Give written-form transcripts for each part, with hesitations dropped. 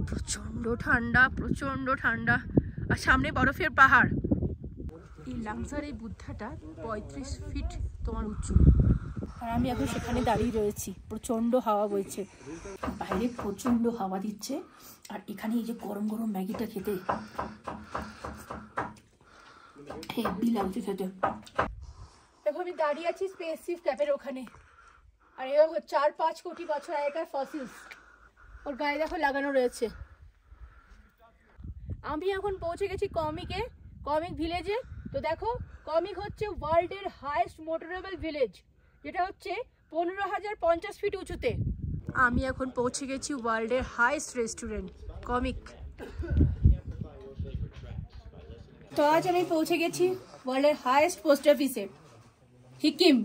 প্রচন্ড ঠান্ডা, প্রচন্ড ঠান্ডা, আর সামনে বরফের পাহাড়। এই লাংসার এই বুদ্ধাটা 35 ফিট তোমার উঁচু, আর আমি এখন সেখানে দাঁড়িয়ে রয়েছি। প্রচন্ড হাওয়া বইছে, বাইরে প্রচন্ড হাওয়া দিচ্ছে, আর এখানে এই যে গরম গরম ম্যাগিটা খেতে হেভি লাগছে খেতে। দেখো আমি দাঁড়িয়ে আছি স্পেসশিপ ক্যাফের ওখানে, আর এ 4-5 কোটি বছর আগেকার ফসিলস ওর গায়ে দেখো লাগানো রয়েছে। আমি এখন পৌঁছে গেছি কমিক ভিলেজে। তো দেখো, কমিক হচ্ছে ওয়ার্ল্ডের হাইয়েস্ট মোটরেবল ভিলেজ, যেটা হচ্ছে 15,050 ফিট উঁচুতে। আমি এখন পৌঁছে গেছি ওয়ার্ল্ডের হাইয়েস্ট রেস্টুরেন্ট কমিক। তো আজ আমি পৌঁছে গেছি ওয়ার্ল্ডের হাইয়েস্ট পোস্ট অফিসে, হিকিম।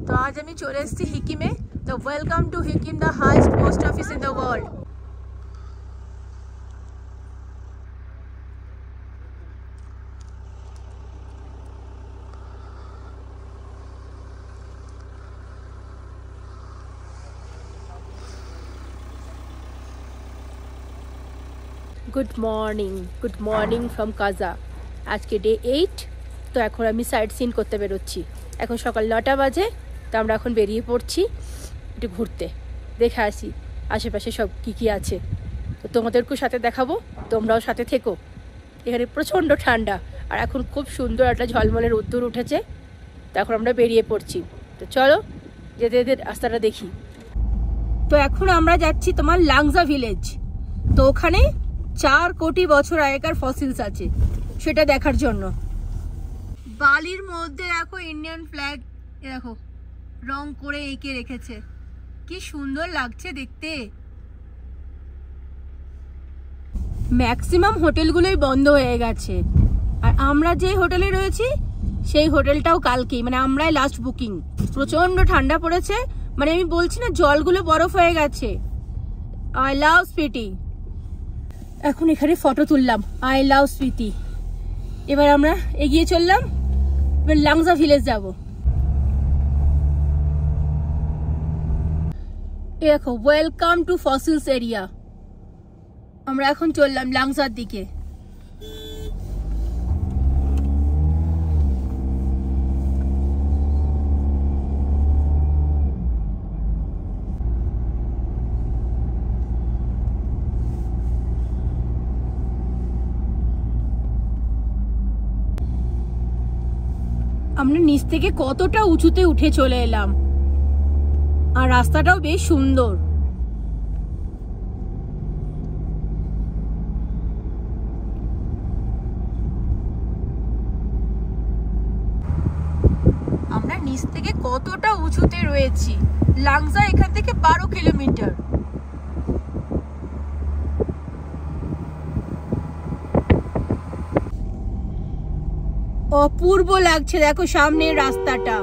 তো আজ আমি চলে এসেছি হিকিমে। তো welcome to Hikkim, the highest post office in the world. Good morning from কাজা। আজকে ডে 8। তো এখন আমি সাইট সিন করতে বেরোচ্ছি। এখন সকাল 9টা বাজে। তো আমরা এখন বেরিয়ে পড়ছি একটু ঘুরতে, দেখে আসি আশেপাশে সব কী আছে। তো তোমাদেরকেও সাথে দেখাবো, তোমরাও সাথে থেকো। এখানে প্রচণ্ড ঠান্ডা, আর এখন খুব সুন্দর একটা ঝলমলে রোদ্দুর উঠেছে। তো এখন আমরা বেরিয়ে পড়ছি। তো চলো যেতে যেতে রাস্তাটা দেখি। তো এখন আমরা যাচ্ছি তোমার লাংজা ভিলেজ। তো ওখানে 4 কোটি বছর আগেকার ফসিলস আছে, সেটা দেখার জন্য। বালির মধ্যে দেখো ইন্ডিয়ান ফ্ল্যাগ দেখো রং করে এঁকে রেখেছে, কি সুন্দর লাগছে দেখতে। ম্যাক্সিমাম হোটেলগুলোই বন্ধ হয়ে গেছে, আর আমরা যে হোটেলে রয়েছি সেই হোটেলটাও কালকেই, মানে আমরাই লাস্ট বুকিং। প্রচন্ড ঠান্ডা পড়েছে, মানে আমি বলছি না জলগুলো বরফ হয়ে গেছে। I love Spiti. এখন এখানে ফটো তুললাম, আই লাভ স্পিতি। এবার আমরা এগিয়ে চললাম, এবার লাংজা ভিলেজ যাব। দেখো ওয়েলকাম টু ফসিলস এরিয়া। আমরা এখন চললাম লাংজার দিকে। আমরা নিচ থেকে কতটা উঁচুতে উঠে চলে এলাম, আর রাস্তাটাও বেশ সুন্দর। আমরা নিচ থেকে কতটা উঁচুতে রয়েছি। লাংজা এখান থেকে 12 কিলোমিটার। অপূর্ব লাগছে দেখো সামনের রাস্তাটা।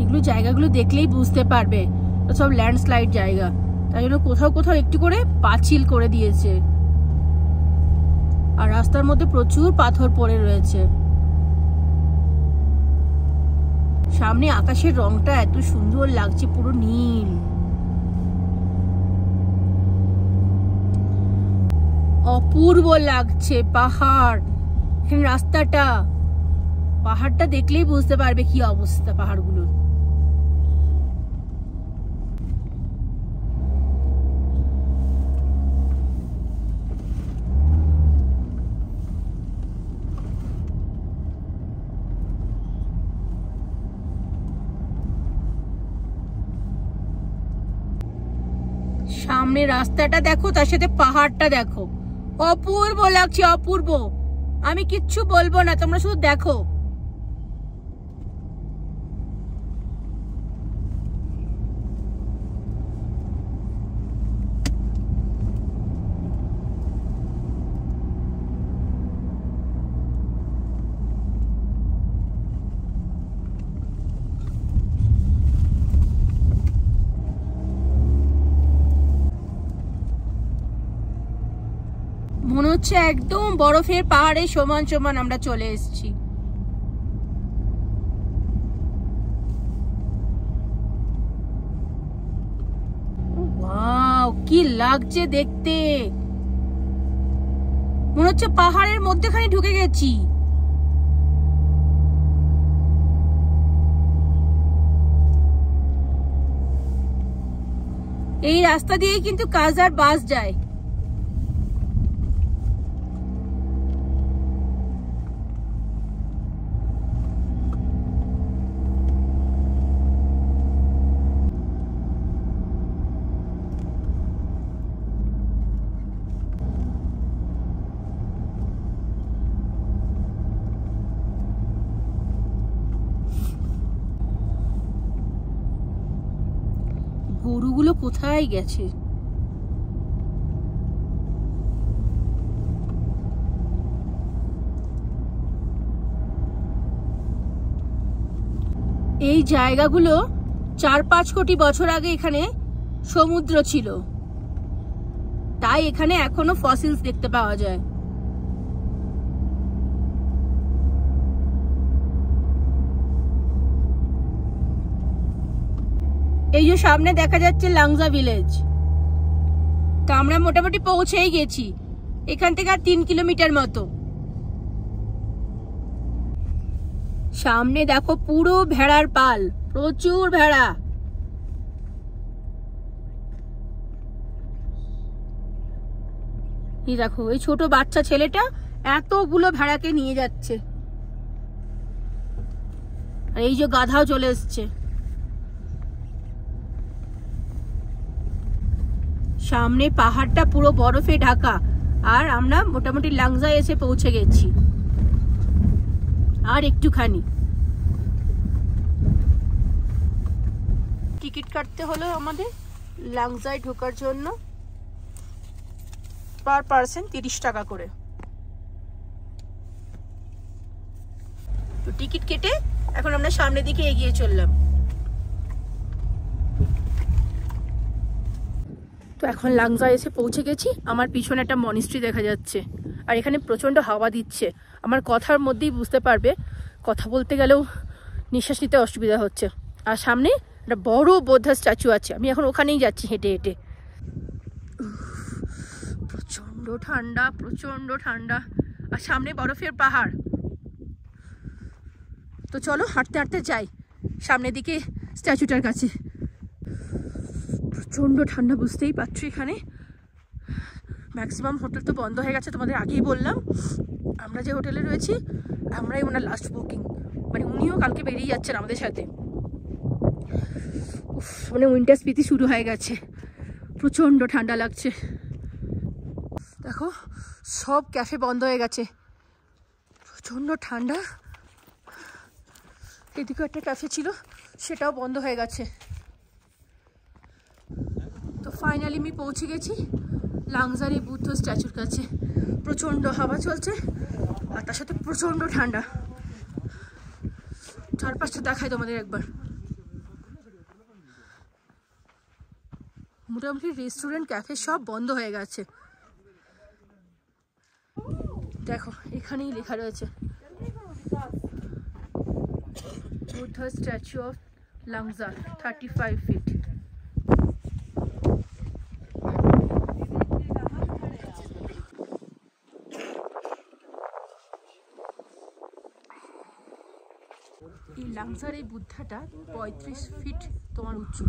এগুলো জায়গাগুলো দেখলেই বুঝতে পারবে সব ল্যান্ডস্লাইড জায়গা, তাই জন্য কোথাও কোথাও একটু করে পাঁচিল করে দিয়েছে, আর রাস্তার মধ্যে প্রচুর পাথর পড়ে রয়েছে। সামনে আকাশের রংটা এত সুন্দর লাগছে, পুরো নীল। অপূর্ব লাগছে পাহাড়, এখানে রাস্তাটা, পাহাড়টা দেখলেই বুঝতে পারবে কি অবস্থা পাহাড়গুলোর। সামনে রাস্তাটা দেখো, তার সাথে পাহাড়টা দেখো, অপূর্ব লাগছে, অপূর্ব। আমি কিচ্ছু বলবো না, তোমরা শুধু দেখো। মনে হচ্ছে একদম বরফের পাহাড়ে সমান সমান আমরা চলে এসেছি। ওয়াও, কি লাগছে দেখতে, মনে হচ্ছে পাহাড়ের মধ্যেখানে ঢুকে গেছি। এই রাস্তা দিয়ে কিন্তু কাজার বাস যায়। গরুগুলো কোথায় গেছে? এই জায়গাগুলো 4-5 কোটি বছর আগে এখানে সমুদ্র ছিল, তাই এখানে এখনো ফসিলস দেখতে পাওয়া যায়। এই যে সামনে দেখা যাচ্ছে লাংজা ভিলেজ, তো আমরা মোটামুটি পৌঁছেই গেছি। এখান থেকে আর 3 কিলোমিটার মতো। সামনে দেখো পুরো ভেড়ার পাল, প্রচুর ভেড়া। এই দেখো এই ছোট বাচ্চা ছেলেটা এতগুলো ভেড়াকে নিয়ে যাচ্ছে, আর এই যে গাধাও চলে এসছে। সামনে পাহাড়টা পুরো বরফে ঢাকা, আর আমরা মোটামুটি লাংজা এসে পৌঁছে গেছি। আর একটুখানি টিকিট কাটতে হলো আমাদের লাংজায় ঢোকার জন্য, পার পার্সন 30 টাকা করে। তো টিকিট কেটে এখন আমরা সামনের দিকে এগিয়ে চললাম। তো এখন লাংজা এসে পৌঁছে গেছি। আমার পিছনে একটা মনিস্ট্রি দেখা যাচ্ছে, আর এখানে প্রচন্ড হাওয়া দিচ্ছে। আমার কথার মধ্যেই বুঝতে পারবে কথা বলতে গেলেও নিঃশ্বাস নিতে অসুবিধা হচ্ছে। আর সামনে একটা বড় বৌদ্ধ স্ট্যাচু আছে, আমি এখন ওখানেই যাচ্ছি হেঁটে হেঁটে। প্রচন্ড ঠান্ডা, প্রচন্ড ঠান্ডা, আর সামনে বরফের পাহাড়। তো চলো হাঁটতে হাঁটতে যাই সামনের দিকে স্ট্যাচুটার কাছে। প্রচন্ড ঠান্ডা, বুঝতেই পারছো। এখানে ম্যাক্সিমাম হোটেল তো বন্ধ হয়ে গেছে, তোমাদের আগেই বললাম। আমরা যে হোটেলে রয়েছি আমরাই ওনার লাস্ট বুকিং, মানে উনিও কালকে বেরিয়ে যাচ্ছেন আমাদের সাথে। মানে উইন্টার স্পিতি শুরু হয়ে গেছে, প্রচন্ড ঠান্ডা লাগছে। দেখো সব ক্যাফে বন্ধ হয়ে গেছে, প্রচন্ড ঠান্ডা। এদিকেও একটা ক্যাফে ছিল, সেটাও বন্ধ হয়ে গেছে। তো ফাইনালি আমি পৌঁছে গেছি লাংজার এই বুদ্ধ স্ট্যাচুর কাছে। প্রচন্ড হাওয়া চলছে, আর তার সাথে প্রচন্ড ঠান্ডা। চারপাশটা দেখাই তোমাদের একবার। মোটামুটি রেস্টুরেন্ট ক্যাফে সব বন্ধ হয়ে গেছে। দেখো এখানেই লেখা রয়েছে Buddha statue of Langza 35 feet. এই লাংজার এই বুদ্ধাটা 35 ফিট তোমার উঁচু,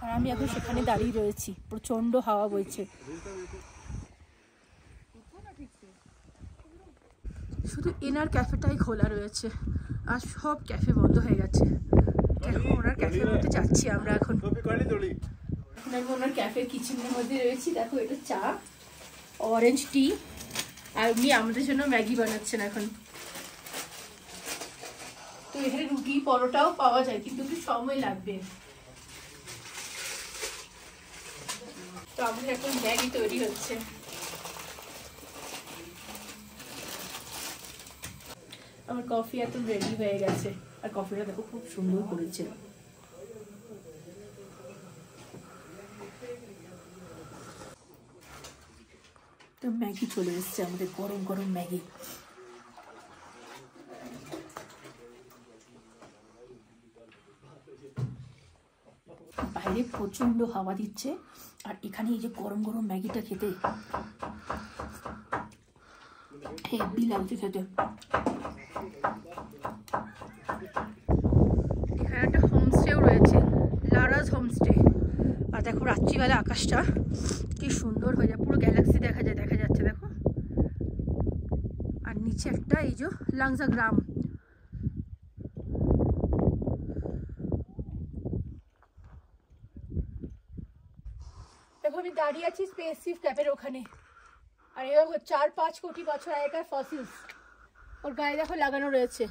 আর আমি এখন সেখানে দাঁড়িয়ে রয়েছি। প্রচন্ড হাওয়া বইছে, শুধু এনার ক্যাফেটাই খোলা রয়েছে, আর সব ক্যাফে বন্ধ হয়ে গেছে। দেখো ওনার ক্যাফের মধ্যে যাচ্ছি আমরা এখন। আমি ওনার ক্যাফের কিচেনের মধ্যে রয়েছি। দেখো এটা চা, অরেঞ্জ টি, আর উনি আমাদের জন্য ম্যাগি বানাচ্ছেন এখন। তো এখানে রুটি পরোটাও পাওয়া যায়, কিন্তু একটু সময় লাগবে। তো আমাদের এখন ম্যাগি তৈরি হচ্ছে। আমার কফি এত রেডি হয়ে গেছে, আর কফিটা দেখো খুব সুন্দর করেছে। তো ম্যাগি চলে এসছে আমাদের, গরম গরম ম্যাগি। বাইরে প্রচন্ড হাওয়া দিচ্ছে, আর এখানে এই যে গরম গরম ম্যাগিটা খেতে হেভি লাগছে খেতে। এখানে একটা হোমস্টেও রয়েছে, লারাস হোমস্টে। আর দেখো রাত্রিবেলা আকাশটা কি সুন্দর হয়ে যায়, পুরো গ্যালাক্সি দেখা যাচ্ছে দেখো। আর নিচে একটা এই যে লাংজা গ্রাম। দেখো আমি দাঁড়িয়ে আছি স্পেসশিপ ক্যাফের ওখানে, আর এরকম 4-5 কোটি বছর আগেকার ফসিলস ওর গায়ে দেখো লাগানো রয়েছে।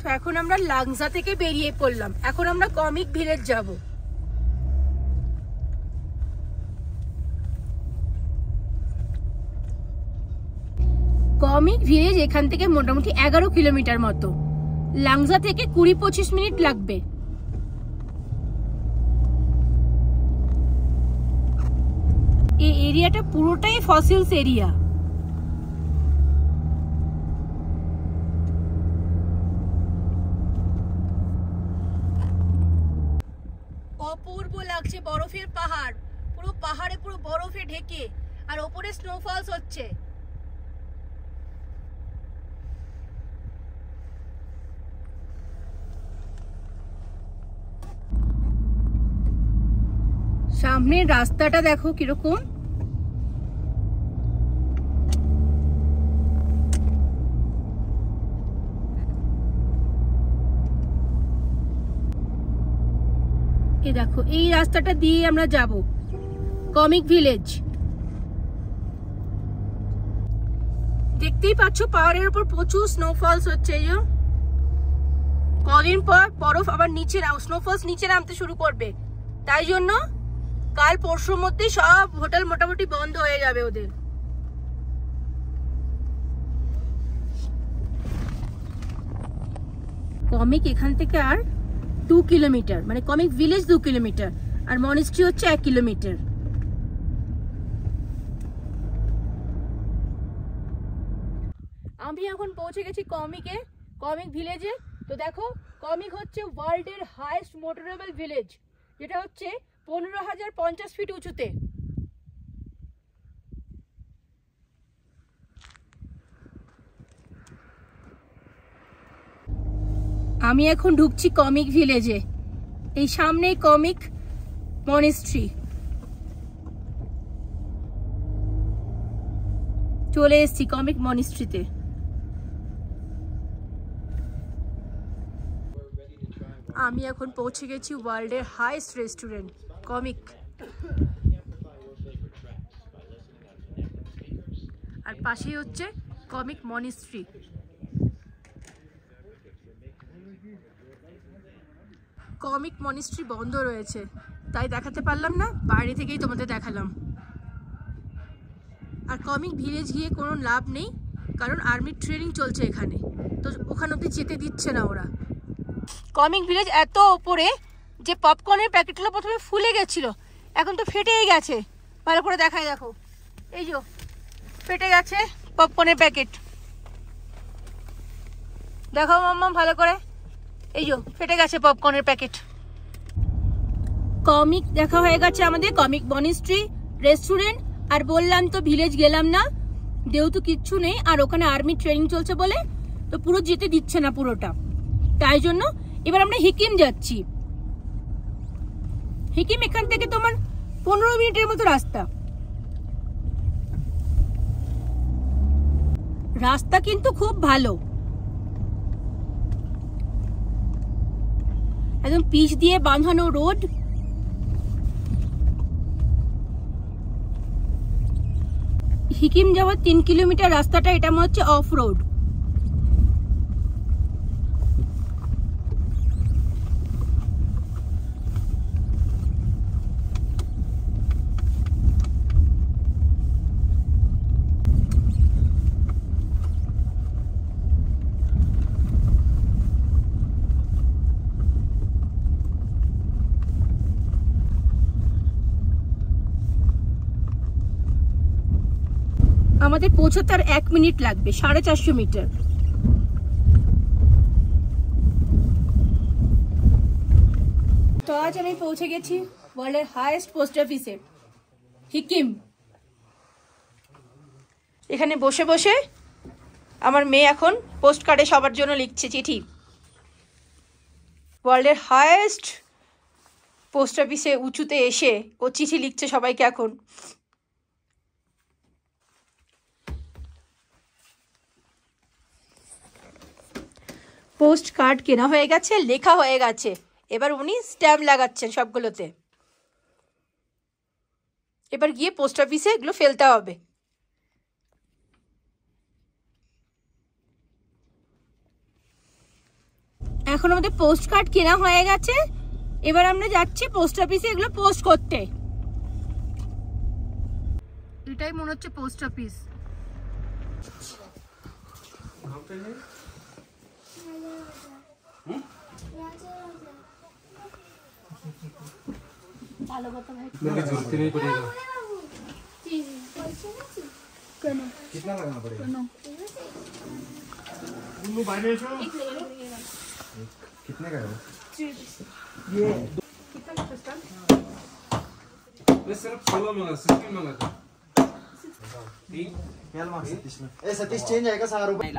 তো এখন আমরা লাংজা থেকে বেরিয়ে পড়লাম, এখন আমরা কমিক ভিলেজ যাব। কমিক ভিলেজ এখান থেকে মোটামুটি 11 কিলোমিটার মতো, লাংজা থেকে 20-25 মিনিট লাগবে। এই এরিয়াটা পুরোটাই ফসিলস এরিয়া। অপূর্ব লাগছে, বরফের পাহাড়, পুরো পাহাড়ে পুরো বরফে ঢেকে, আর ওপরে স্নোফলস হচ্ছে। সামনের রাস্তাটা দেখো কিরকম, এই দেখো এই রাস্তাটা দিয়ে আমরা যাব কমিক ভিলেজ। দেখতেই পাচ্ছ পাহাড়ের উপর প্রচুর স্নোফলস হচ্ছে। এই যে কদিন পর বরফ আবার নিচে স্নোফলস নিচে নামতে শুরু করবে, তাই জন্য কাল পরশুর মধ্যে সব হোটেল মোটামুটি বন্ধ হয়ে যাবে ওদের। কমিক এখান থেকে আর 2 কিলোমিটার, মানে কমিক ভিলেজ 2 কিলোমিটার, আর মনিস্ট্রি হচ্ছে 1 কিলোমিটার। আমি এখন পৌঁছে গেছি কমিক ভিলেজে। তো দেখো কমিক হচ্ছে ওয়ার্ল্ডের হাইয়েস্ট মোটরেবল ভিলেজ, যেটা হচ্ছে 15,050 ফিট উঁচুতে। আমি এখন ঢুকছি কমিক ভিলেজে, এই সামনেই কমিক মনিস্ট্রি। চলে এসেছি কমিক মনিস্ট্রিতে। আমি এখন পৌঁছে গেছি ওয়ার্ল্ডের হাইয়েস্ট রেস্টুরেন্ট কমিক। আর পাশেই হচ্ছে কমিক মনিস্ট্রি। কমিক মনিস্ট্রি বন্ধ রয়েছে, তাই দেখাতে পারলাম না, বাইরে থেকেই তোমাদের দেখালাম। আর কমিক ভিলেজ গিয়ে কোনো লাভ নেই, কারণ আর্মির ট্রেনিং চলছে এখানে, তো ওখানে অব্দি যেতে দিচ্ছে না ওরা। কমিক ভিলেজ এত ওপরে যে পপকর্নের প্যাকেটগুলো প্রথমে ফুলে গেছিল, এখন তো ফেটেই গেছে। ভালো করে দেখায় দেখো, এই যে ফেটে গেছে পপকর্নের প্যাকেট। দেখো মাম্মা ভালো করে, এই যে ফেটে গেছে পপকর্নের প্যাকেট। কমিক দেখা হয়ে গেছে আমাদের, কমিক মনিস্ট্রি, রেস্টুরেন্ট, আর বললাম তো ভিলেজ গেলাম না, যেহেতু কিচ্ছু নেই, আর ওখানে আর্মি ট্রেনিং চলছে বলে তো পুরো যেতে দিচ্ছে না পুরোটা, তাই জন্য এবার আমরা হিকিম যাচ্ছি। হিকিম এখান থেকে তোমার 15 মিনিটের মতো রাস্তা। রাস্তা কিন্তু খুব ভালো, একদম পিচ দিয়ে বাঁধানো রোড। হিকিম যাওয়ার 3 কিলোমিটার রাস্তাটা এটা মনে হচ্ছে অফ রোড। আমাদের পৌঁছতে আর 1 মিনিট লাগবে, 450 মিটার। তো আজ আমি পৌঁছে গেছি ওয়ার্ল্ডের হাইয়েস্ট পোস্ট অফিসে, হিকিম। এখানে বসে বসে আমার মেয়ে এখন পোস্ট কার্ডে সবার জন্য লিখছে চিঠি। ওয়ার্ল্ডের হাইয়েস্ট পোস্ট অফিসে উঁচুতে এসে ও চিঠি লিখছে সবাইকে এখন। পোস্ট কার্ড কেনা হয়ে গেছে, লেখা হয়ে গেছে, এবার উনি স্ট্যাম্প লাগাচ্ছেন সবগুলোতে। এবার গিয়ে পোস্ট অফিসে এগুলো ফেলতে হবে। এখন আমাদের পোস্ট কার্ড কেনা হয়ে গেছে, এবার আমরা যাচ্ছি পোস্ট অফিসে এগুলো পোস্ট করতে। এটাই মনে হচ্ছে পোস্ট অফিস। ভালো কথা ভাই। कितना लगाना पड़ेगा? कितने का है ये? कितना का स्टैम्प? ये सिर्फ 16 मंगा, 16 मंगा था। ठीक क्या मार्क्स 37 में? ए 37 चेंज आएगा 6 रुपए।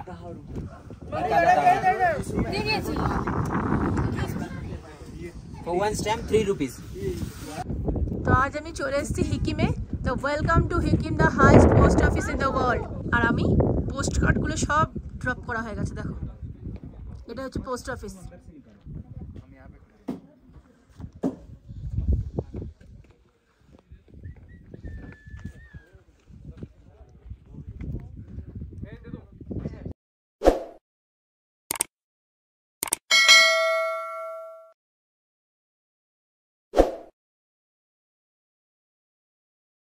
For one stamp 3 rupees. তো আজ আমি চলে এসেছি হিকিমে। তো welcome to Hikkim, the highest post office in the world. আর আমি পোস্ট কার্ডগুলো সব ড্রপ করা হয়ে গেছে, দেখো এটা হচ্ছে পোস্ট অফিস।